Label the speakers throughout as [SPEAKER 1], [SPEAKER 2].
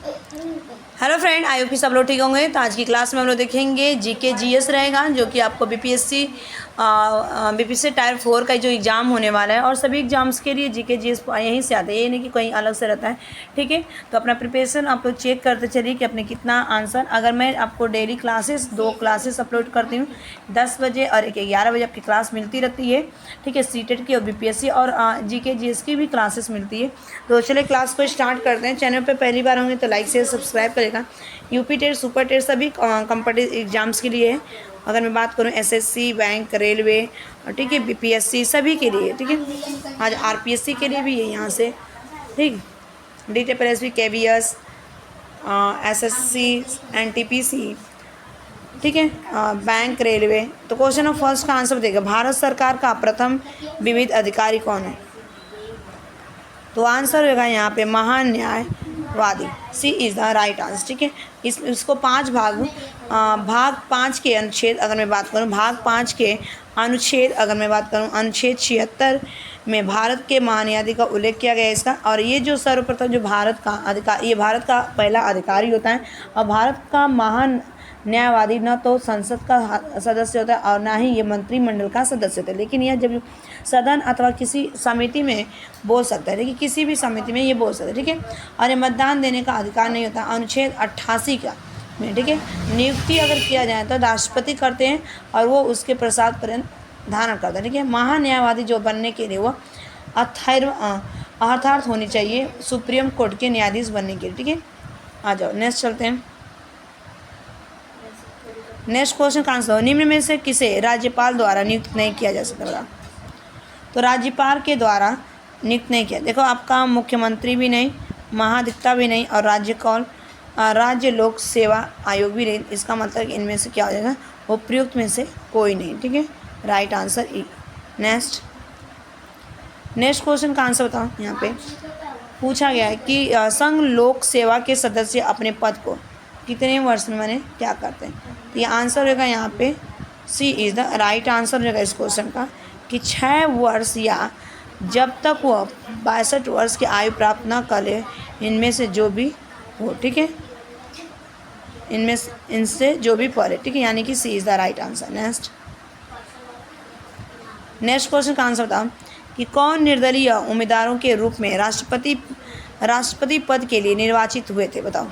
[SPEAKER 1] Hello friend, I hope कि सब लोग ठीक होंगे। तो आज की क्लास में हम लोग देखेंगे जीके जीएस रहेगा, जो कि आपको बीपीएससी टायर 4 का जो एग्ज़ाम होने वाला है। और सभी एग्जाम्स के लिए जीके जीएस यहीं से आते हैं, ये नहीं कि कहीं अलग से रहता है। ठीक है, तो अपना प्रिपरेशन आप लोग चेक करते चलिए कि अपने कितना आंसर। अगर मैं आपको डेली क्लासेस 2 क्लासेस अपलोड करती हूँ, 10 बजे और एक 11 बजे आपकी क्लास मिलती रहती है। ठीक है, सीटेट की और बीपीएससी और जीके जीएस की भी क्लासेस मिलती है। तो चलिए क्लास को स्टार्ट करते हैं। चैनल पर पहली बार होंगे तो लाइक शेयर सब्सक्राइब करेगा। यूपी टेट, सुपर टेट सभी कॉम्पिटिटिव एग्जाम्स के लिए है। अगर मैं बात करूं एसएससी, बैंक, रेलवे, ठीक है, बीपीएससी सभी के लिए। ठीक है, आज आरपीएससी के लिए भी है यहाँ से। ठीक, डीटीपीएससी, केवीएस, एसएससी, एनटीपीसी, ठीक है, बैंक, रेलवे। तो क्वेश्चन ऑफ फर्स्ट का आंसर देगा, भारत सरकार का प्रथम विविध अधिकारी कौन है? तो आंसर होगा यहाँ पे महान्यायवादी। सी इज़ द राइट आंसर। ठीक है, इसको 5 भाग 5 के अनुच्छेद अगर मैं बात करूँ, भाग 5 के अनुच्छेद अगर मैं बात करूँ, अनुच्छेद 76 में भारत के महान्यायवादी का उल्लेख किया गया है इसका। और ये जो सर्वप्रथम जो भारत का अधिकार, ये भारत का पहला अधिकारी होता है। और भारत का महान न्यायवादी न तो संसद का सदस्य होता है और ना ही ये मंत्रिमंडल का सदस्य होता है, लेकिन यह जब सदन अथवा किसी समिति में बोल सकता है। देखिए, किसी भी समिति में ये बोल सकता है। ठीक है, और ये मतदान देने का अधिकार नहीं होता अनुच्छेद 88 का में। ठीक है, नियुक्ति अगर किया जाए तो राष्ट्रपति करते हैं और वो उसके प्रसाद पर धारण करता है। ठीक है, महान्यायवादी जो बनने के लिए वो अर्थार्थ होनी चाहिए सुप्रीम कोर्ट के न्यायाधीश बनने के लिए। ठीक है, आ जाओ नेक्स्ट चलते हैं। नेक्स्ट क्वेश्चन का आंसर, निम्न में से किसे राज्यपाल द्वारा नियुक्त नहीं किया जा सकता? बता। तो राज्यपाल के द्वारा नियुक्त नहीं किया। देखो, आपका मुख्यमंत्री भी नहीं, महाधिवक्ता भी नहीं और राज्य लोक सेवा आयोग भी नहीं। इसका मतलब इनमें से क्या हो जाएगा? उपयुक्त में से कोई नहीं। ठीक है, राइट आंसर ई। नेक्स्ट क्वेश्चन का आंसर बताओ। यहाँ पे पूछा गया है कि संघ लोक सेवा के सदस्य अपने पद को कितने वर्ष में मैंने क्या करते हैं? तो ये आंसर होगा यहाँ पे सी इज़ द राइट आंसर होगा इस क्वेश्चन का, कि 6 वर्ष या जब तक वह 62 वर्ष की आयु प्राप्त न कर ले, इनमें से जो भी हो। ठीक है, इनसे जो भी पढ़े। ठीक है, यानी कि C is the right answer. Next question का आंसर बताओ कि कौन निर्दलीय उम्मीदवारों के रूप में राष्ट्रपति पद के लिए निर्वाचित हुए थे? बताओ।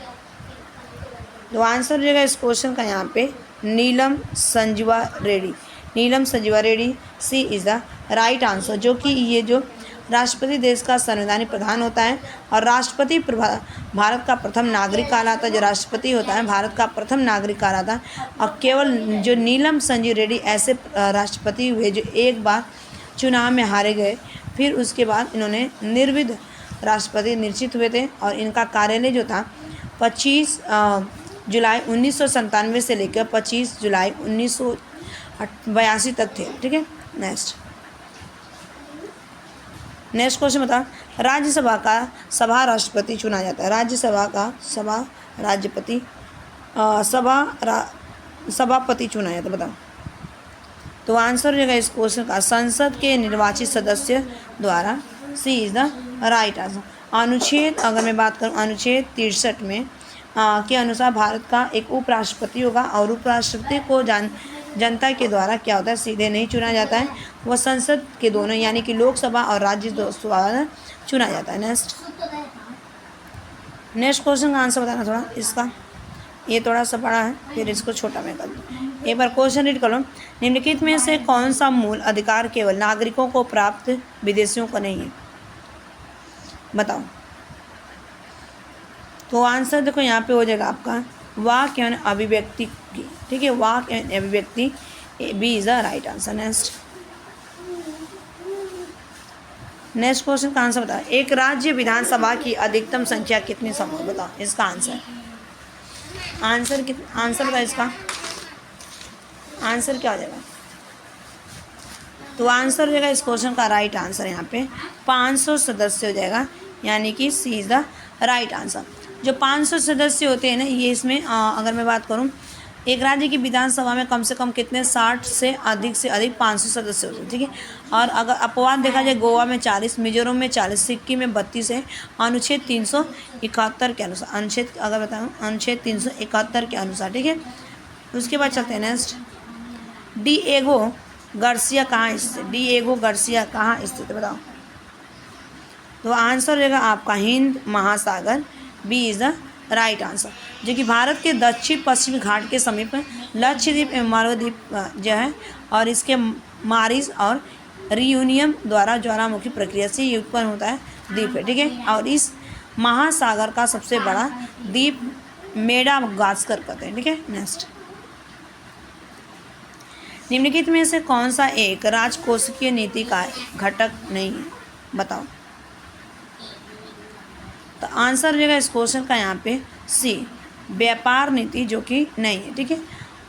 [SPEAKER 1] तो आंसर हो जाएगा इस क्वेश्चन का यहाँ पे नीलम संजीवा रेड्डी। सी इज़ द राइट आंसर, जो कि ये जो राष्ट्रपति देश का संवैधानिक प्रधान होता है और राष्ट्रपति भारत का प्रथम नागरिक कहलाता है। जो राष्ट्रपति होता है भारत का प्रथम नागरिक कहलाता है। और केवल जो नीलम संजीव रेड्डी ऐसे राष्ट्रपति हुए जो एक बार चुनाव में हारे गए, फिर उसके बाद इन्होंने निर्विध राष्ट्रपति निर्वाचित हुए थे। और इनका कार्यालय जो था 25 जुलाई 1997 से लेकर 25 जुलाई 1982 तक थे। ठीक है, नेक्स्ट क्वेश्चन बता, राज्यसभा का सभा राष्ट्रपति चुना जाता है। राज्यसभा का सभापति चुना जाता है। बताओ। तो आंसर हो जाएगा इस क्वेश्चन का संसद के निर्वाचित सदस्य द्वारा। सी इज़ द राइट आंसर। अनुच्छेद अगर मैं बात करूँ, अनुच्छेद 63 में के अनुसार भारत का एक उपराष्ट्रपति होगा और उपराष्ट्रपति को जनता के द्वारा क्या होता है? सीधे नहीं चुना जाता है, वह संसद के दोनों यानी कि लोकसभा और राज्यसभा चुना जाता है। नेक्स्ट क्वेश्चन का आंसर बताना थोड़ा इसका, ये थोड़ा सा बड़ा है, फिर इसको छोटा मैं कर दूँ। एक बार क्वेश्चन रीड कर लो। निम्नलिखित में से कौन सा मूल अधिकार केवल नागरिकों को प्राप्त विदेशियों को नहीं है? बताओ। तो आंसर देखो यहाँ पे हो जाएगा आपका वाक एवं अभिव्यक्ति की। ठीक है, वाक एवं अभिव्यक्ति, B is the right answer. Next question का आंसर बताओ। एक राज्य विधानसभा की अधिकतम संख्या कितनी संभव? बताओ इसका आंसर बताओ। इसका आंसर क्या हो जाएगा? तो आंसर हो जाएगा इस क्वेश्चन का राइट आंसर यहाँ पे 500 सदस्य हो जाएगा, यानी कि C is the right answer. जो 500 सदस्य होते हैं ना, ये इसमें अगर मैं बात करूँ एक राज्य की विधानसभा में कम से कम कितने 60 से अधिक 500 सदस्य होते हैं, ठीक है। और अगर अपवाद देखा जाए, गोवा में 40, मिजोरम में 40, सिक्किम में 32 है, अनुच्छेद 371 के अनुसार, अनुच्छेद 371 के अनुसार, ठीक है। उसके बाद चलते हैं नेक्स्ट। डिएगो गार्सिया कहाँ स्थित है? डिएगो गार्सिया कहाँ स्थित है, बताओ। तो आंसर हो जाएगा आपका Hind Mahasagar, B is the right answer, जो कि भारत के दक्षिण पश्चिमी घाट के समीप लक्षद्वीप एवं मालदीव जो है, और इसके मारिस और रियूनियम द्वारा ज्वालामुखी प्रक्रिया से ये उत्पन्न होता है द्वीप है, ठीक है। और इस महासागर का सबसे बड़ा द्वीप मेडागास्कर कहते हैं, ठीक है। नेक्स्ट, निम्नलिखित में से कौन सा एक राजकोषीय नीति का घटक नहीं है, बताओ। तो आंसर हो जाएगा इस क्वेश्चन का यहाँ पे सी, व्यापार नीति, जो कि नहीं है, ठीक है।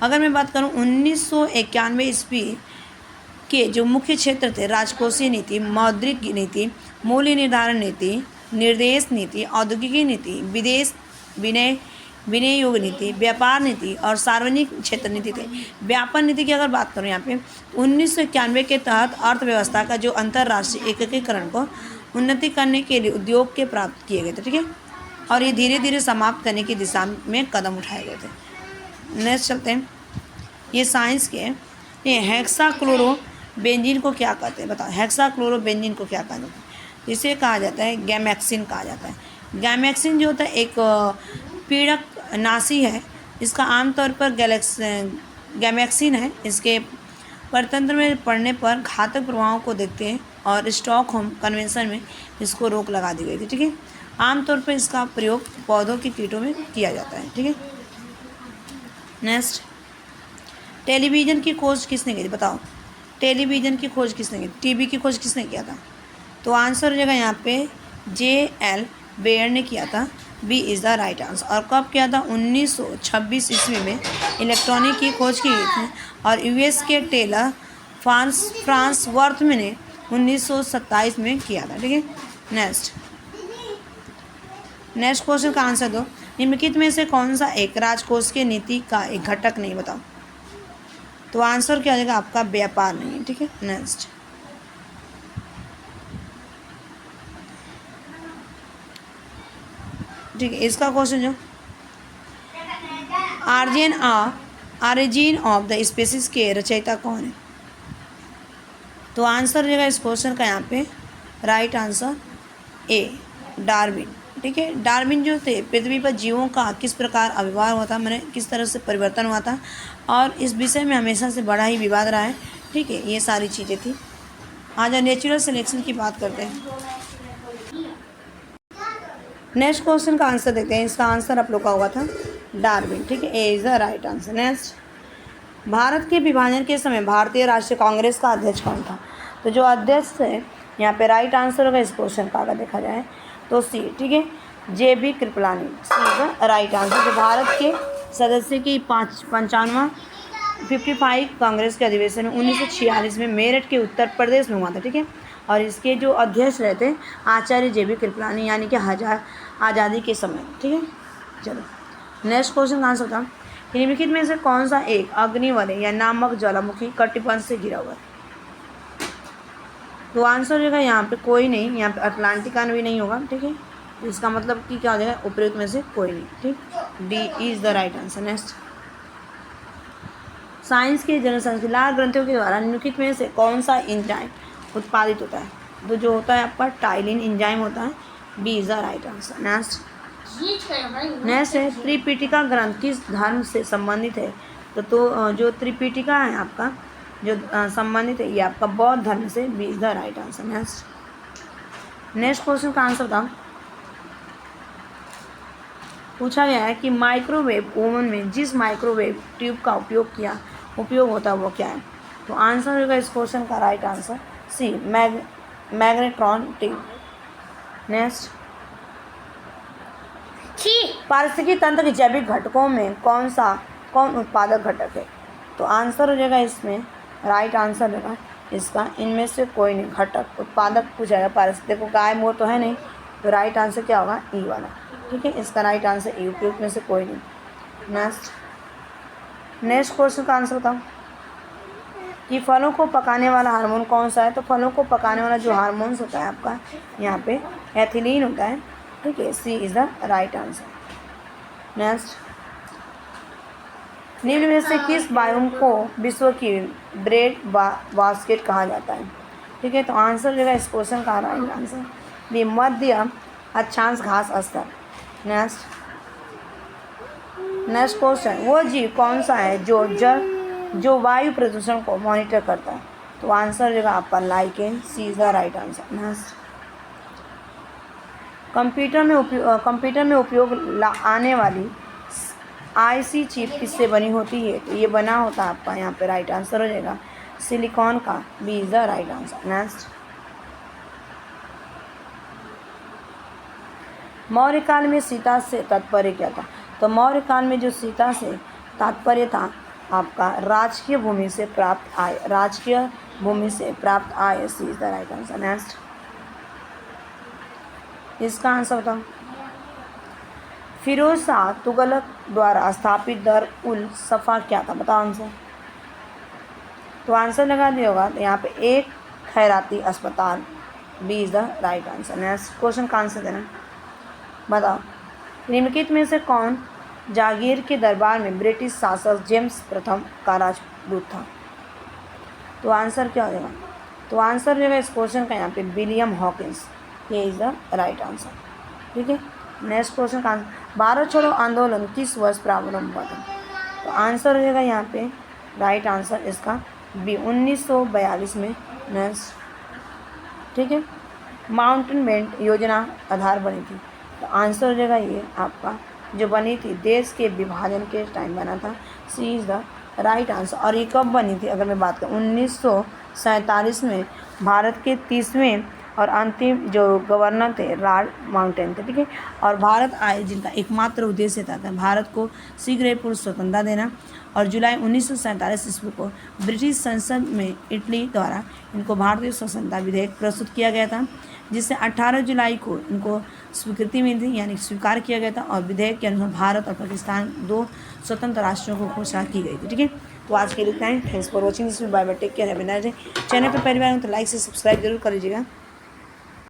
[SPEAKER 1] अगर मैं बात करूँ 1991 ईस्वी के जो मुख्य क्षेत्र थे, राजकोषीय नीति, मौद्रिक नीति, मूल्य निर्धारण नीति, निर्देश नीति, औद्योगिकी नीति, विदेश विनियोग नीति, व्यापार नीति और सार्वजनिक क्षेत्र नीति थे। व्यापार नीति की अगर बात करूँ यहाँ पे 1991 के तहत अर्थव्यवस्था का जो अंतर्राष्ट्रीय एकीकरण को उन्नति करने के लिए उद्योग के प्राप्त किए गए थे, ठीक है। और ये धीरे धीरे समाप्त करने की दिशा में कदम उठाए गए थे। नेक्स्ट चलते हैं, ये साइंस के, ये हेक्साक्लोरोबेंजीन को क्या कहते हैं, बताओ। हेक्साक्लोरोबेंजीन को क्या कहते हैं? इसे कहा जाता है गैमेक्सिन कहा जाता है। गैमेक्सिन जो होता है एक पीड़क नाशी है। इसका आमतौर पर गैमेक्सिन है। इसके परतंत्र में पड़ने पर घातक प्रभावों को देखते हैं और स्टॉकहोम कन्वेंशन में इसको रोक लगा दी गई थी, ठीक है। आमतौर पर इसका प्रयोग पौधों के कीटों में किया जाता है, ठीक है। नेक्स्ट, टेलीविज़न की खोज किसने की थी, बताओ। टेलीविज़न की खोज किसने की? टीवी की खोज किसने किया था? तो आंसर हो जाएगा यहाँ पे J.L. बेयर ने किया था, B is the right answer. और कब किया था? 1926 ईस्वी में इलेक्ट्रॉनिक की खोज की गई थी। और यूएस के टेलर फ्रांस वर्थ ने 1927 में किया था, ठीक है। नेक्स्ट क्वेश्चन का आंसर दो। निम्नलिखित में से कौन सा एक राजकोषीय नीति का एक घटक नहीं, बताओ। तो आंसर क्या हो जाएगा आपका? व्यापार नहीं है, ठीक है। नेक्स्ट, ठीक है, इसका क्वेश्चन जो ऑरिजिन ऑफ द स्पीसीज के रचयिता कौन है? तो आंसर रहेगा इस क्वेश्चन का यहाँ पे राइट आंसर ए, डार्विन, ठीक है। डार्विन जो थे, पृथ्वी पर जीवों का किस प्रकार आविर्भाव हुआ था, मैंने किस तरह से परिवर्तन हुआ था, और इस विषय में हमेशा से बड़ा ही विवाद रहा है, ठीक है। ये सारी चीज़ें थी। आज नेचुरल सिलेक्शन की बात करते हैं। नेक्स्ट क्वेश्चन का आंसर देखते हैं। इसका आंसर आप लोग का हुआ था डार्विन, ठीक है। A is the right answer. Next, Bharat के विभाजन के समय भारतीय राष्ट्रीय कांग्रेस का अध्यक्ष कौन था? तो जो अध्यक्ष है यहाँ पे राइट आंसर होगा इस क्वेश्चन का अगर देखा जाए तो सी, ठीक है, J.B. Kripalani, C is the right answer. जो भारत के सदस्य की 55 कांग्रेस के अधिवेशन में 1946 में मेरठ के उत्तर प्रदेश में हुआ था, ठीक है। और इसके जो अध्यक्ष रहते आचार्य J.B. कृपलानी, यानी कि आज़ादी के समय, ठीक है। चलो नेक्स्ट क्वेश्चन का आंसर था, निम्नलिखित में से कौन सा एक अग्निवलय या नामक ज्वालामुखी कटिबंध से घिरा हुआ है? तो आंसर होगा यहाँ पे कोई नहीं, यहाँ पे अटलांटिका भी नहीं होगा, ठीक है। तो इसका मतलब कि क्या हो जाएगा? उपयुक्त में से कोई नहीं, ठीक। D is the right answer. Next, science के जनसंख्या लाल ग्रंथियों के द्वारा निम्नलिखित में से कौन सा एंजाइम उत्पादित होता है? तो जो होता है आपका टाइलिन एंजाइम होता है, B is the right answer. Next है, त्रिपिटिका ग्रंथ किस धर्म से संबंधित है? तो जो त्रिपिटिका है आपका जो संबंधित है ये आपका बौद्ध धर्म से, B is the right answer. Next question का आंसर बताओ। पूछा गया है कि माइक्रोवेव ओवन में जिस माइक्रोवेव ट्यूब का उपयोग होता है वो क्या है? तो आंसर होगा इस क्वेश्चन का right answer C, magnetron tube. Next, पारिस्थितिकी तंत्र के जैविक घटकों में कौन उत्पादक घटक है? तो आंसर हो जाएगा इसमें राइट आंसर होगा इसका इनमें से कोई नहीं घटक उत्पादक पूछा जाएगा। पारिस्थितिकी को गाय मोर तो है नहीं, तो राइट आंसर क्या होगा? ई वाला, ठीक है। इसका राइट आंसर ई, उपयुक्त में से कोई नहीं। नेक्स्ट, नेक्स्ट क्वेश्चन का आंसर बताओ कि फलों को पकाने वाला हार्मोन कौन सा है। तो फलों को पकाने वाला जो हार्मोन्स होता है आपका यहाँ पे एथिलीन होता है, ठीक है। C is the right answer. Next, निम्न में से किस बायोम को विश्व की ब्रेड बास्केट कहा जाता है, ठीक है। तो आंसर जो है इस क्वेश्चन का राइट आंसर बी मध्य अक्षांश घास स्तर। नेक्स्ट क्वेश्चन, वो जीव कौन सा है जो वायु प्रदूषण को मॉनिटर करता है। तो आंसर जो है आपका lichen, C is the right answer. Next, computer में उपयोग आने वाली आईसी चिप किससे बनी होती है। तो ये बना होता है आपका यहाँ पे राइट आंसर हो जाएगा सिलिकॉन का, B is the right answer. Next, Maurya काल में सीता से तात्पर्य क्या था। तो मौर्य काल में जो सीता से तात्पर्य था आपका राजकीय भूमि से प्राप्त आय, राजकीय भूमि से प्राप्त आय, C is the right answer. Next, इसका आंसर बताओ। फिरोज शाह तुगलक द्वारा स्थापित दर उल सफ़ा क्या था, बताओ आंसर। तो आंसर लगा दिया होगा तो यहाँ पे एक खैराती अस्पताल, B is the right answer. Next question का आंसर देना, बताओ निम्नलिखित में से कौन जागीर के दरबार में ब्रिटिश शासक जेम्स प्रथम का राजदूत था। तो आंसर क्या हो जाएगा। तो आंसर जो है इस क्वेश्चन का यहाँ पे विलियम हॉकिंस, ये इज द राइट आंसर, ठीक है। नेक्स्ट क्वेश्चन का आंसर, भारत छोड़ो आंदोलन किस वर्ष प्रारंभ हुआ था। तो आंसर हो जाएगा यहाँ पे राइट आंसर इसका बी 1942 में। नेक्स्ट, ठीक है। माउंटेन बेल्ट योजना आधार बनी थी। तो आंसर हो जाएगा ये आपका जो बनी थी देश के विभाजन के टाइम बना था, सी इज़ द राइट आंसर। और ये कब बनी थी अगर मैं बात करूँ 1947 में। भारत के 30वें और अंतिम जो गवर्नर थे लॉर्ड माउंटेन थे, ठीक है। और भारत आए जिनका एकमात्र उद्देश्य था भारत को शीघ्र ही पूर्ण स्वतंत्रता देना। और जुलाई 1947 ईस्वी को ब्रिटिश संसद में इटली द्वारा इनको भारतीय स्वतंत्रता विधेयक प्रस्तुत किया गया था, जिससे 18 जुलाई को इनको स्वीकृति मिली थी, यानी स्वीकार किया गया था। और विधेयक के अनुसार भारत और पाकिस्तान 2 स्वतंत्र राष्ट्रों को घोषणा की गई थी, ठीक है। तो आज के लिए इतना ही। Thanks for watching this, bye bye, take care, have a nice day. Channel पर पहली बार तो लाइक से सब्सक्राइब जरूर कर लीजिएगा।